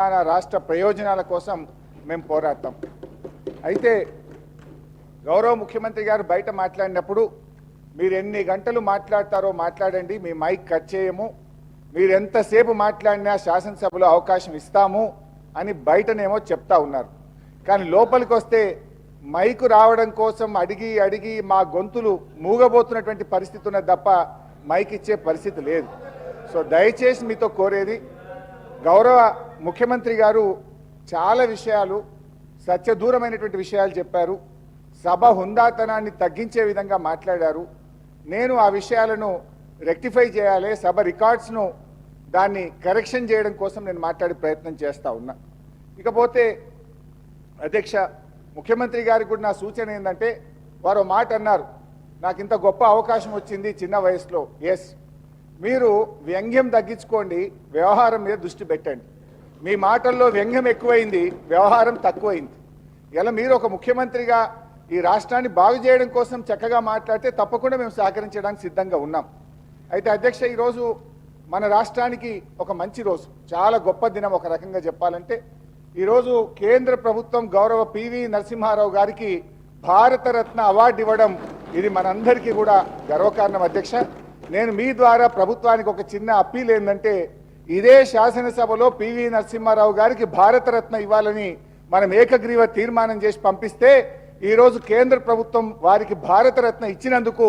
రాష్ట్ర ప్రయోజనాల కోసం మేము పోరాడతాం. అయితే గౌరవ ముఖ్యమంత్రి గారు బయట మాట్లాడినప్పుడు మీరు ఎన్ని గంటలు మాట్లాడతారో మాట్లాడండి, మీ మైక్ కట్ చేయము, మీరు ఎంతసేపు మాట్లాడినా శాసనసభలో అవకాశం ఇస్తాము అని బయటనేమో చెప్తా ఉన్నారు. కానీ లోపలికి వస్తే మైకు రావడం కోసం అడిగి అడిగి మా గొంతులు మూగబోతున్నటువంటి పరిస్థితి ఉన్నది తప్ప మైక్ ఇచ్చే పరిస్థితి లేదు. సో దయచేసి మీతో కోరేది, గౌరవ ముఖ్యమంత్రి గారు చాలా విషయాలు సత్యదూరమైనటువంటి విషయాలు చెప్పారు, సభ హుందాతనాన్ని తగ్గించే విధంగా మాట్లాడారు. నేను ఆ విషయాలను రెక్టిఫై చేయాలి, సభ రికార్డ్స్ను దాన్ని కరెక్షన్ చేయడం కోసం నేను మాట్లాడే ప్రయత్నం చేస్తూ ఉన్నా. ఇకపోతే అధ్యక్ష, ముఖ్యమంత్రి గారికి కూడా నా సూచన ఏంటంటే, వారు మాట అన్నారు, నాకు ఇంత గొప్ప అవకాశం వచ్చింది చిన్న వయసులో. ఎస్, మీరు వ్యంగ్యం తగ్గించుకోండి, వ్యవహారం మీద దృష్టి పెట్టండి. మీ మాటల్లో వ్యంగ్యం ఎక్కువైంది, వ్యవహారం తక్కువైంది. ఇలా మీరు ఒక ముఖ్యమంత్రిగా ఈ రాష్ట్రాన్ని బాగు చేయడం కోసం చక్కగా మాట్లాడితే తప్పకుండా మేము సహకరించడానికి సిద్ధంగా ఉన్నాం. అయితే అధ్యక్ష, ఈరోజు మన రాష్ట్రానికి ఒక మంచి రోజు, చాలా గొప్ప దినం. ఒక రకంగా చెప్పాలంటే ఈరోజు కేంద్ర ప్రభుత్వం గౌరవ పివి నరసింహారావు గారికి భారతరత్న అవార్డు ఇవ్వడం, ఇది మనందరికీ కూడా గర్వకారణం. అధ్యక్ష, నేను మీ ద్వారా ప్రభుత్వానికి ఒక చిన్న అప్పీల్ ఏంటంటే, ఇదే శాసనసభలో పివి నరసింహారావు గారికి భారతరత్న ఇవ్వాలని మనం ఏకగ్రీవ తీర్మానం చేసి పంపిస్తే, ఈరోజు కేంద్ర ప్రభుత్వం వారికి భారతరత్న ఇచ్చినందుకు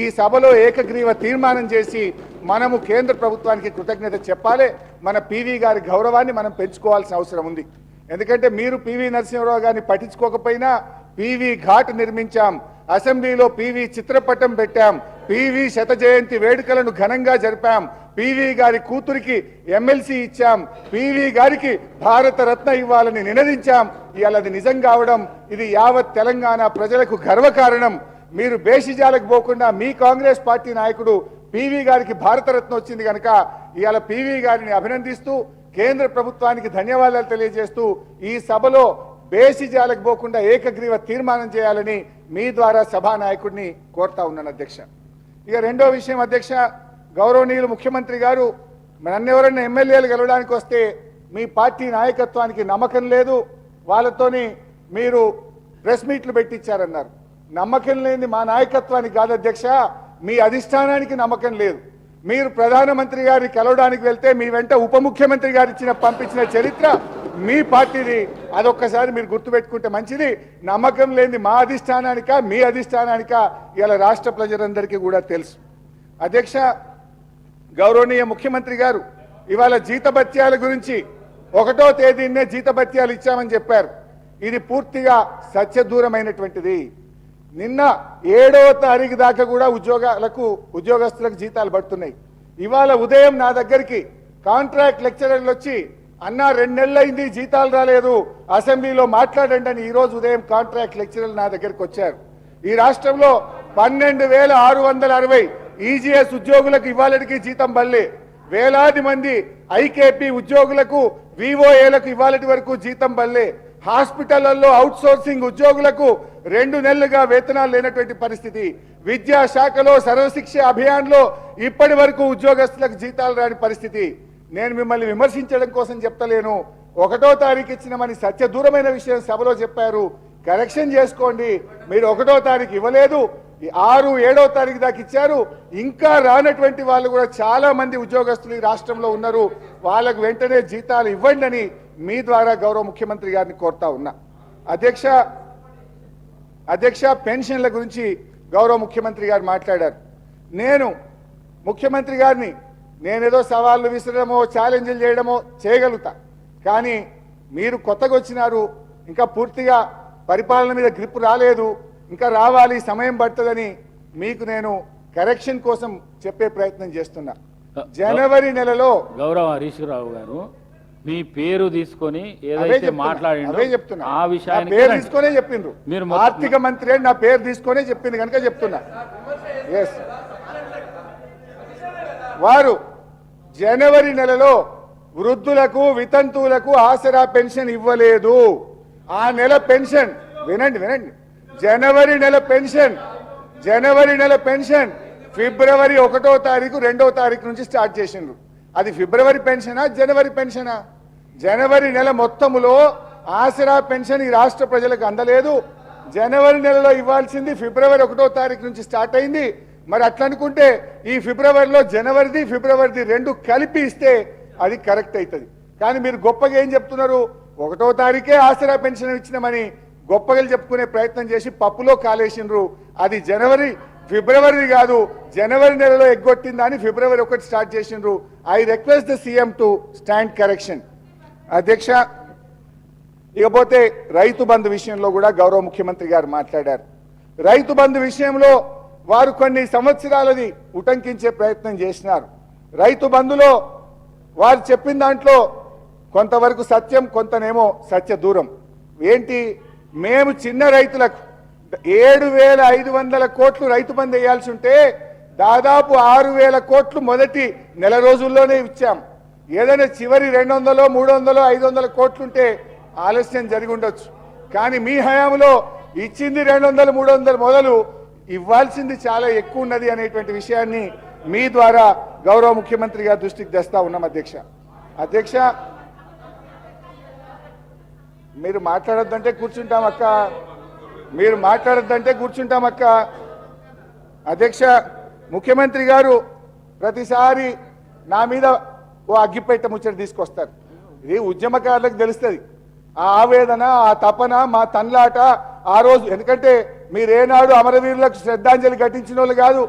ఈ సభలో ఏకగ్రీవ తీర్మానం చేసి మనము కేంద్ర ప్రభుత్వానికి కృతజ్ఞత చెప్పాలి. మన పివి గారి గౌరవాన్ని మనం పెంచుకోవాల్సిన అవసరం ఉంది. ఎందుకంటే మీరు పివి నరసింహారావు గారిని పట్టించుకోకపోయినా పివి ఘాట్ నిర్మించాం, అసెంబ్లీలో పివి చిత్రపటం పెట్టాం, పివి శత జయంతి వేడుకలను ఘనంగా జరిపాం, పివి గారి కూతురికి ఎమ్మెల్సీ ఇచ్చాం, పివి గారికి భారతరత్న ఇవ్వాలని నినదించాం. ఇవాళ అది నిజం కావడం, ఇది యావత్ తెలంగాణ ప్రజలకు గర్వకారణం. మీరు బేషిజాలకు పోకుండా మీ కాంగ్రెస్ పార్టీ నాయకుడు పివి గారికి భారతరత్న వచ్చింది కనుక ఇవాళ పివి గారిని అభినందిస్తూ కేంద్ర ప్రభుత్వానికి ధన్యవాదాలు తెలియజేస్తూ ఈ సభలో బేషిజాలకు పోకుండా ఏకగ్రీవ తీర్మానం చేయాలని మీ ద్వారా సభా నాయకుడిని కోరుతా ఉన్నాను అధ్యక్ష. ఇక రెండో విషయం అధ్యక్ష, గౌరవనీయులు ముఖ్యమంత్రి గారు నన్నెవరన్నా ఎమ్మెల్యేలు గెలవడానికి వస్తే మీ పార్టీ నాయకత్వానికి నమ్మకం లేదు, వాళ్ళతోని మీరు ప్రెస్ మీట్లు పెట్టించారన్నారు. నమ్మకం లేని మా నాయకత్వానికి కాదు అధ్యక్ష, మీ అధిష్టానానికి నమ్మకం లేదు. మీరు ప్రధానమంత్రి గారిని కలవడానికి వెళ్తే మీ వెంట ఉప ముఖ్యమంత్రి గారు పంపించిన చరిత్ర మీ పార్టీది. అదొక్కసారి మీరు గుర్తుపెట్టుకుంటే మంచిది. నమ్మకం లేని మా అధిష్టానానిక మీ అధిష్టానానిక ఇలా రాష్ట్ర ప్రజలందరికీ కూడా తెలుసు. అధ్యక్ష, గౌరవనీయ ముఖ్యమంత్రి గారు ఇవాళ జీతభత్యాల గురించి 1వ తేదీనే జీతభత్యాలు ఇచ్చామని చెప్పారు. ఇది పూర్తిగా సత్యదూరమైనటువంటిది. నిన్న 7వ తారీఖు దాకా కూడా ఉద్యోగస్తులకు జీతాలు పడుతున్నాయి. ఇవాళ ఉదయం నా దగ్గరికి కాంట్రాక్ట్ లెక్చరర్లు వచ్చి, అన్నా 2 నెలలైంది జీతాలు రాలేదు, అసెంబ్లీలో మాట్లాడండి అని ఈరోజు ఉదయం కాంట్రాక్ట్ లెక్చరర్లు నా దగ్గరికి వచ్చారు. ఈ రాష్ట్రంలో 12,660 ఈజీఎస్ ఉద్యోగులకు ఇవాళకి జీతం బల్లే, వేలాది మంది ఐకేపీ ఉద్యోగులకు విఓఏలకు ఇవాళటి వరకు జీతం బల్లే, హాస్పిటళ్లలో అవుట్ సోర్సింగ్ ఉద్యోగులకు 2 నెలలుగా వేతనాలు లేనటువంటి పరిస్థితి, విద్యాశాఖలో సర్వశిక్ష అభియాన్లో ఇప్పటి వరకు ఉద్యోగస్తులకు జీతాలు రాని పరిస్థితి. నేను మిమ్మల్ని విమర్శించడం కోసం చెప్తలేను, 1వ తారీఖు ఇచ్చినమని సత్యదూరమైన విషయం సభలో చెప్పారు, కరెక్షన్ చేసుకోండి. మీరు 1వ తారీఖు ఇవ్వలేదు, 6, 7వ తారీఖు దాకా ఇచ్చారు. ఇంకా రానటువంటి వాళ్ళు కూడా చాలా మంది ఉద్యోగస్తులు ఈ రాష్ట్రంలో ఉన్నారు, వాళ్ళకు వెంటనే జీతాలు ఇవ్వండి అని మీ ద్వారా గౌరవ ముఖ్యమంత్రి గారిని కోరుతా ఉన్నా. అధ్యక్ష, పెన్షన్ల గురించి గౌరవ ముఖ్యమంత్రి గారు మాట్లాడారు. నేను ముఖ్యమంత్రి గారిని నేనేదో సవాళ్ళు విసరడమో ఛాలెంజ్లు చేయడమో చేయగలుగుతా, కానీ మీరు కొత్తగా వచ్చినారు, ఇంకా పూర్తిగా పరిపాలన మీద గ్రిప్ రాలేదు, ఇంకా రావాలి, సమయం పడుతుందని మీకు నేను కరెక్షన్ కోసం చెప్పే ప్రయత్నం చేస్తున్నా. జనవరి నెలలో గౌరవ హరీష్ రావు గారు మీ పేరు తీసుకొని ఏదైతే మాట్లాడిందో ఆ విషయాన్ని పేరు తీసుకొనే చెప్పిండ్రు. మీరు ఆర్థిక మంత్రి నా పేరు తీసుకొనే చెప్పింది కనుక చెప్తున్నా. ఎస్, వారు జనవరి నెలలో వృద్ధులకు వితంతువులకు ఆసరా పెన్షన్ ఇవ్వలేదు. ఆ నెల పెన్షన్ వినండి, జనవరి నెల పెన్షన్ ఫిబ్రవరి 1వ తారీఖు 2వ తారీఖు నుంచి స్టార్ట్ చేసిండ్రు. అది ఫిబ్రవరి పెన్షనా జనవరి పెన్షనా? జనవరి నెల మొత్తములో ఆసరా పెన్షన్ ఈ రాష్ట్ర ప్రజలకు అందలేదు. జనవరి నెలలో ఇవ్వాల్సింది ఫిబ్రవరి 1వ తారీఖు నుంచి స్టార్ట్ అయింది. మరి అట్లా అనుకుంటే ఈ ఫిబ్రవరిలో జనవరిది ఫిబ్రవరిది రెండు కలిపి ఇస్తే అది కరెక్ట్ అవుతుంది. కానీ మీరు గొప్పగా ఏం చెప్తున్నారు, 1వ తారీఖే ఆసరా పెన్షన్ ఇచ్చినామని గొప్పగా చెప్పుకునే ప్రయత్నం చేసి పప్పులో కాలేసినరు. అది ఫిబ్రవరి కాదు, జనవరి నెలలో ఎగ్గొట్టిందని ఫిబ్రవరి 1 స్టార్ట్ చేసినారు. I request the CM to stand correction. అధ్యక్ష, ఇకపోతే రైతు బంధు విషయంలో కూడా గౌరవ ముఖ్యమంత్రి గారు మాట్లాడారు. రైతు బంధు విషయంలో వారు కొన్ని సంవత్సరాలది ఉటంకించే ప్రయత్నం చేసినారు. రైతు బంధులో వారు చెప్పిన దాంట్లో కొంతవరకు సత్యం, కొంతనేమో సత్య దూరం. ఏంటి, మేము చిన్న రైతులకు 7,500 కోట్లు రైతు బంధు వేయాల్సి ఉంటే దాదాపు 6,000 కోట్లు మొదటి నెల రోజుల్లోనే ఇచ్చాం. ఏదైనా చివరి 200, 300, 500 కోట్లుంటే ఆలస్యం జరిగి ఉండొచ్చు. కానీ మీ హయాంలో ఇచ్చింది 200, 300 మొదలు ఇవ్వాల్సింది చాలా ఎక్కువ ఉన్నది అనేటువంటి విషయాన్ని మీ ద్వారా గౌరవ ముఖ్యమంత్రి గారి దృష్టికి తెస్తా ఉన్నాం. అధ్యక్ష, మీరు మాట్లాడొద్దంటే కూర్చుంటామక్క, మీరు మాట్లాడొద్దంటే కూర్చుంటామక్క. అధ్యక్ష, ముఖ్యమంత్రి గారు ప్రతిసారి నా మీద ఓ అగ్గిపెట్ట ముచ్చట తీసుకొస్తారు. ఇది ఉద్యమకారులకు తెలుస్తుంది ఆ ఆవేదన, ఆ తపన, మా తన్లాట ఆ రోజు. ఎందుకంటే మీరు ఏనాడు అమరవీరులకు శ్రద్ధాంజలి ఘటించిన వాళ్ళు కాదు,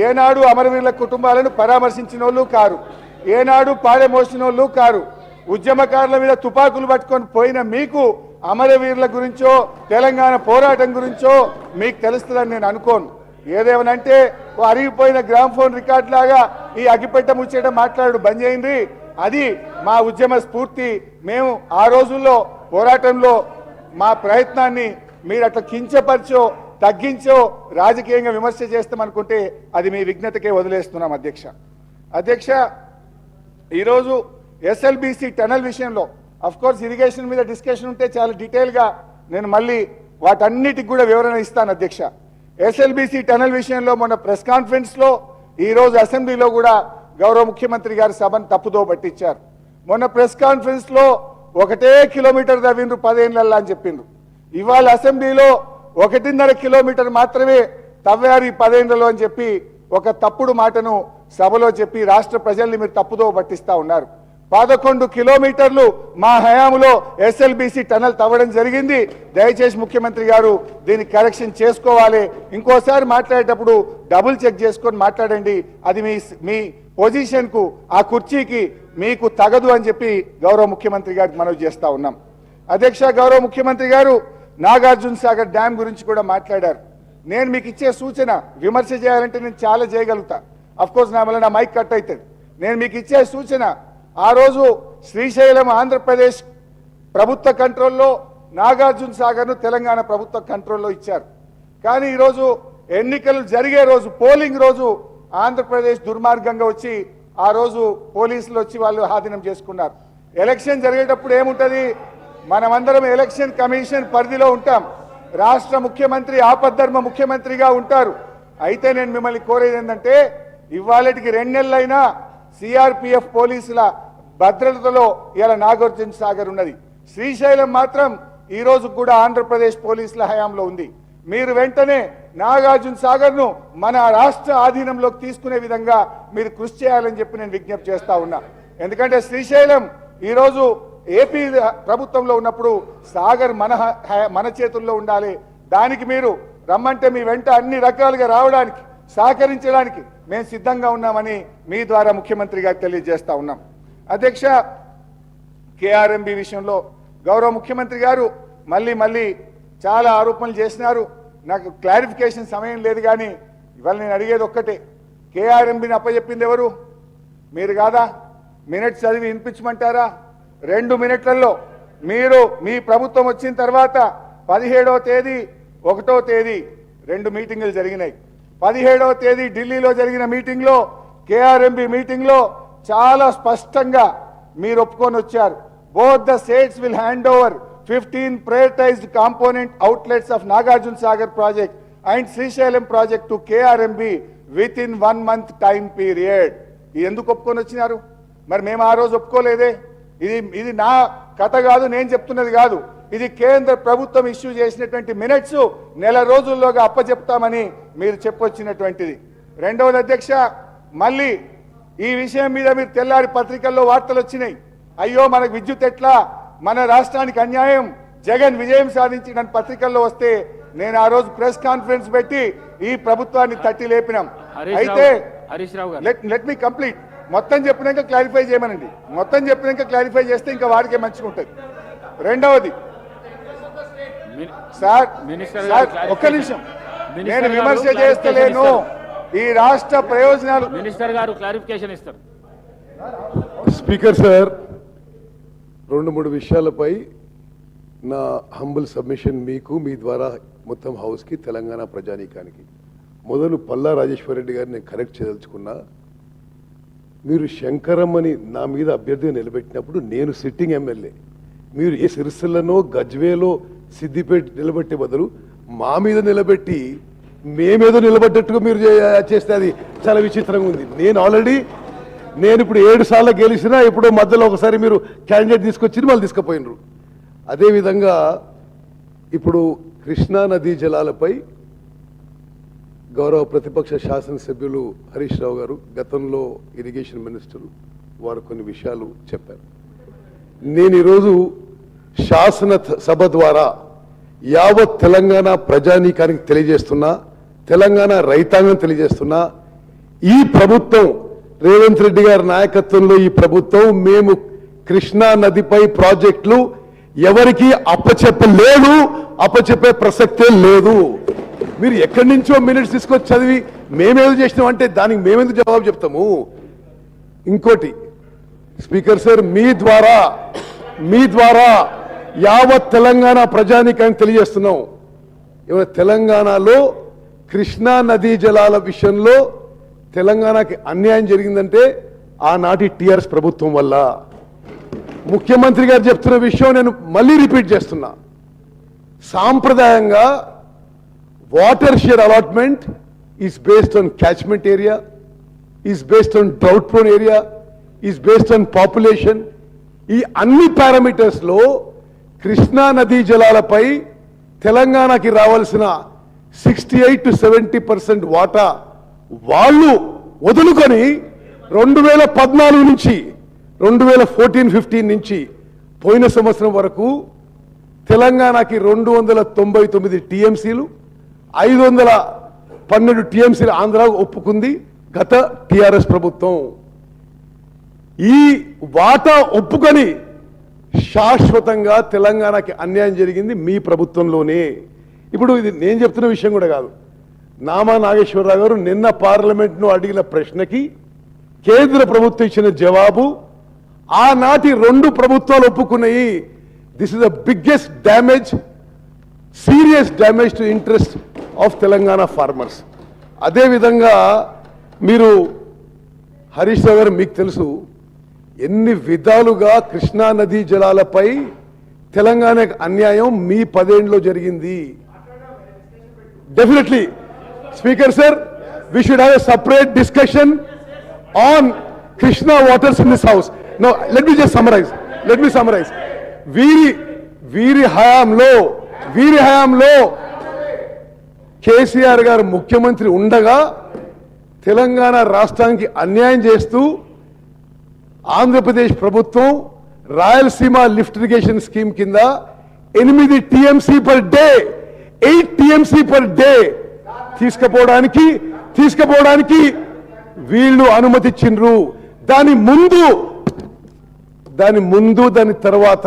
ఏనాడు అమరవీరుల కుటుంబాలను పరామర్శించిన వాళ్ళు కారు, ఏనాడు పాడే మోసిన వాళ్ళు కారు. ఉద్యమకారుల మీద తుపాకులు పట్టుకొని పోయిన మీకు అమరవీరుల గురించో తెలంగాణ పోరాటం గురించో మీకు తెలుస్తుందని నేను అనుకోను. ఏదేమనంటే అరిగిపోయిన గ్రామ్ఫోన్ రికార్డ్ లాగా ఈ అగ్గిపెట్ట ముచ్చేట మాట్లాడు బంద్ చేయండి. అది మా ఉద్యమ స్ఫూర్తి. మేము ఆ రోజుల్లో పోరాటంలో మా ప్రయత్నాన్ని మీరు అట్లా కించపరిచో తగ్గించో రాజకీయంగా విమర్శ చేస్తామనుకుంటే అది మీ విజ్ఞతకే వదిలేస్తున్నాం. అధ్యక్ష, ఈరోజు ఎస్ఎల్బీసీ టనల్ విషయంలో కోర్స్ ఇరిగేషన్ మీద డిస్కషన్ ఉంటే చాలా డీటెయిల్గా నేను మళ్ళీ వాటన్నిటికి కూడా వివరణ ఇస్తాను. అధ్యక్ష, ఎస్ఎల్బీసీ టనల్ విషయంలో మొన్న ప్రెస్ కాన్ఫరెన్స్లో ఈరోజు అసెంబ్లీలో కూడా గౌరవ ముఖ్యమంత్రి గారి సభను తప్పుదో పట్టించారు. మొన్న ప్రెస్ కాన్ఫరెన్స్లో 1 కిలోమీటర్ తవ్విండ్రు 10 ఏళ్ళల్లో అని చెప్పిండ్రు. ఇవాళ అసెంబ్లీలో 1.5 కిలోమీటర్ మాత్రమే తవ్వారు ఈ 10 ఏళ్లలో అని చెప్పి ఒక తప్పుడు మాటను సభలో చెప్పి రాష్ట్ర ప్రజల్ని మీరు తప్పుదో పట్టిస్తా ఉన్నారు. 11 కిలోమీటర్లు మా హయాంలో ఎస్ఎల్బీసీ టనల్ తవ్వడం జరిగింది. దయచేసి ముఖ్యమంత్రి గారు దీన్ని కరెక్షన్ చేసుకోవాలి. ఇంకోసారి మాట్లాడేటప్పుడు డబుల్ చెక్ చేసుకొని మాట్లాడండి. అది మీ పొజిషన్కు, ఆ కుర్చీకి మీకు తగదు అని చెప్పి గౌరవ ముఖ్యమంత్రి గారికి మనవి చేస్తా ఉన్నాం. అధ్యక్ష, గౌరవ ముఖ్యమంత్రి గారు నాగార్జున సాగర్ డ్యామ్ గురించి కూడా మాట్లాడారు. నేను మీకు ఇచ్చే సూచన, విమర్శ చేయాలంటే నేను చాలా చేయగలుగుతా. కోర్స్ నా వల్ల నా మైక్ కట్ అవుతుంది. నేను మీకు ఇచ్చే సూచన, ఆ రోజు శ్రీశైలం ఆంధ్రప్రదేశ్ ప్రభుత్వ కంట్రోల్లో, నాగార్జున సాగర్ను తెలంగాణ ప్రభుత్వ కంట్రోల్లో ఇచ్చారు. కానీ ఈరోజు ఎన్నికలు జరిగే రోజు, పోలింగ్ రోజు ఆంధ్రప్రదేశ్ దుర్మార్గంగా వచ్చి ఆ రోజు పోలీసులు వచ్చి వాళ్ళు ఆధీనం చేసుకున్నారు. ఎలక్షన్ జరిగేటప్పుడు ఏముంటుంది, మనమందరం ఎలక్షన్ కమిషన్ పరిధిలో ఉంటాం. రాష్ట్ర ముఖ్యమంత్రి ఆపద్ధర్మ ముఖ్యమంత్రిగా ఉంటారు. అయితే నేను మిమ్మల్ని కోరేది ఏంటంటే, ఇవాళటికి 2 నెలలైనా సిఆర్పిఎఫ్ పోలీసుల భద్రతలో ఇలా నాగార్జున సాగర్ ఉన్నది. శ్రీశైలం మాత్రం ఈ రోజు కూడా ఆంధ్రప్రదేశ్ పోలీసుల హయాంలో ఉంది. మీరు వెంటనే నాగార్జున సాగర్ను మన రాష్ట్ర ఆధీనంలోకి తీసుకునే విధంగా మీరు కృషి చేయాలని చెప్పి నేను విజ్ఞప్తి చేస్తా ఉన్నా. ఎందుకంటే శ్రీశైలం ఈరోజు ఏపీ ప్రభుత్వంలో ఉన్నప్పుడు సాగర్ మన చేతుల్లో ఉండాలి. దానికి మీరు రమ్మంటే మీ వెంట అన్ని రకాలుగా రావడానికి, సహకరించడానికి మేము సిద్ధంగా ఉన్నామని మీ ద్వారా ముఖ్యమంత్రి గారికి తెలియజేస్తా ఉన్నాం. అధ్యక్ష, కేఆర్ఎంబి విషయంలో గౌరవ ముఖ్యమంత్రి గారు మళ్ళీ చాలా ఆరోపణలు చేసినారు. నాకు క్లారిఫికేషన్ సమయం లేదు. కానీ ఇవాళ నేను అడిగేది ఒక్కటే, కేఆర్ఎంబిని అప్పచెప్పింది ఎవరు? మీరు కాదా? మినిట్స్ చదివి వినిపించమంటారా? 2 మినిట్లలో మీరు మీ ప్రభుత్వం వచ్చిన తర్వాత 17వ తేదీ 1వ తేదీ 2 మీటింగులు జరిగినాయి. 17వ తేదీ ఢిల్లీలో జరిగిన మీటింగ్లో, కేఆర్ఎంబి మీటింగ్లో చాలా స్పష్టంగా మీరు ఒప్పుకొని వచ్చారు. Both the states will hand over 15 prioritized component outlets of Nagarjuna Sagar project and Srisailam project to KRMB within 1 month time period. ఎందుకు ఒప్పుకొని వచ్చినారు? మరి మేము ఆ రోజు ఒప్పుకోలేదే. ఇది నా కథ కాదు, నేను చెప్తున్నది కాదు. ఇది కేంద్ర ప్రభుత్వం ఇష్యూ చేసినటువంటి మినిట్స్ నెల రోజుల్లోగా అప్పచెప్తామని మీరు చెప్పొచ్చినటువంటిది. రెండవది అధ్యక్ష, మళ్ళీ ఈ విషయం మీద మీరు తెల్లారి పత్రికల్లో వార్తలు వచ్చినాయి. అయ్యో మనకు విద్యుత్ ఎట్లా, మన రాష్ట్రానికి అన్యాయం, జగన్ విజయం సాధించిన పత్రికల్లో వస్తే నేను ఆ రోజు ప్రెస్ కాన్ఫరెన్స్ పెట్టి ఈ ప్రభుత్వాన్ని తట్టి లేపినాం. అయితే లెట్ మీ కంప్లీట్. మొత్తం చెప్పినాక క్లారిఫై చేయమనండి. మొత్తం చెప్పినాక క్లారిఫై చేస్తే ఇంకా వాడికే మంచిగా ఉంటుంది. రెండవది సార్ ఒక్క నిమిషం, నేను విమర్శ చేస్తలేను. ఈ రాష్ట్ర ప్రయోజనాలు మినిస్టర్ గారు క్లారిఫికేషన్ ఇస్తారు. స్పీకర్ సార్, 2-3 విషయాలపై నా హంబుల్ సబ్మిషన్ మీకు, మీ ద్వారా మొత్తం హౌస్కి, తెలంగాణ ప్రజానీకానికి. మొదలు పల్లా రాజేశ్వర రెడ్డి గారిని నేను కరెక్ట్ చేయదలుచుకున్నా. మీరు శంకరమ్మని నా మీద అభ్యర్థిగా నిలబెట్టినప్పుడు నేను సిట్టింగ్ ఎమ్మెల్యే. మీరు ఏ సిరిసిల్లలో, గజ్వేలో, సిద్దిపేట నిలబెట్టే బదులు మా మీద నిలబెట్టి మేమేదో నిలబడ్డట్టుగా మీరు చేస్తే అది చాలా విచిత్రంగా ఉంది. నేను ఇప్పుడు 7 సార్లు గెలిచినా ఇప్పుడు మధ్యలో ఒకసారి మీరు క్యాండిడేట్ తీసుకొచ్చి మళ్ళీ తీసుకుపోయినరు. అదేవిధంగా ఇప్పుడు కృష్ణా నదీ జలాలపై గౌరవ ప్రతిపక్ష శాసనసభ్యులు హరీష్ రావు గారు, గతంలో ఇరిగేషన్ మినిస్టరు, వారు కొన్ని విషయాలు చెప్పారు. నేను ఈరోజు శాసనసభ ద్వారా యావత్ తెలంగాణ ప్రజానీకానికి తెలియజేస్తున్నా, తెలంగాణ రైతాంగం తెలియజేస్తున్నా, ఈ ప్రభుత్వం రేవంత్ రెడ్డి గారి నాయకత్వంలో ఈ ప్రభుత్వం మేము కృష్ణా నదిపై ప్రాజెక్టులు ఎవరికి అప్పచెప్పలేదు, అప్పచెప్పే ప్రసక్తే లేదు. మీరు ఎక్కడి నుంచో మినిట్స్ తీసుకొచ్చి చదివి మేమేదో చేసినాం అంటే దానికి మేమెందుకు జవాబు చెప్తాము? ఇంకోటి స్పీకర్ సార్, మీ ద్వారా యావత్ తెలంగాణ ప్రజానీకానికి తెలియజేస్తున్నాం. ఏమైనా తెలంగాణలో కృష్ణా నదీ జలాల విషయంలో తెలంగాణకి అన్యాయం జరిగిందంటే ఆనాటి టీఆర్ఎస్ ప్రభుత్వం వల్ల. ముఖ్యమంత్రి గారు చెప్తున్న విషయం నేను మళ్ళీ రిపీట్ చేస్తున్నా. సాంప్రదాయంగా water share allotment is based on catchment area, is based on drought prone area, is based on population. ఈ అన్ని పారామీటర్స్ లో కృష్ణా నదీ జలాలపై తెలంగాణకి రావాల్సిన 68 to 70% వాటా వాళ్ళు వదులుకొని 2014 నుంచి 2014-15 నుంచి పోయిన సంవత్సరం వరకు తెలంగాణకి 299 టీఎంసీలు, 512 టీఎంసీలు ఆంధ్ర ఒప్పుకుంది గత టీఆర్ఎస్ ప్రభుత్వం. ఈ వాటా ఒప్పుకొని శాశ్వతంగా తెలంగాణకి అన్యాయం జరిగింది మీ ప్రభుత్వంలోనే. ఇప్పుడు ఇది నేను చెప్తున్న విషయం కూడా కాదు. నామా నాగేశ్వరరావు గారు నిన్న పార్లమెంట్ను అడిగిన ప్రశ్నకి కేంద్ర ప్రభుత్వం ఇచ్చిన జవాబు ఆనాటి 2 ప్రభుత్వాలు ఒప్పుకున్నాయి. This is the biggest damage, serious damage to interest of Telangana farmers. అదేవిధంగా మీరు హరీష్ రావు గారు, మీకు తెలుసు ఎన్ని విధాలుగా కృష్ణా నదీ జలాలపై తెలంగాణకు అన్యాయం మీ 10 ఏళ్లలో జరిగింది. Definitely speaker sir, we should have a separate discussion on Krishna waters in this house. Now let me just summarize. వీరి హయాంలో కేసీఆర్ గారు ముఖ్యమంత్రి ఉండగా తెలంగాణ రాష్ట్రానికి అన్యాయం చేస్తూ ఆంధ్రప్రదేశ్ ప్రభుత్వం రాయలసీమ లిఫ్ట్ ఇరిగేషన్ స్కీమ్ కింద 8 TMC per day 8 TMC per day తీసుకుపోవడానికి వీళ్ళు అనుమతిచ్చిండ్రు. దాని ముందు దాని తర్వాత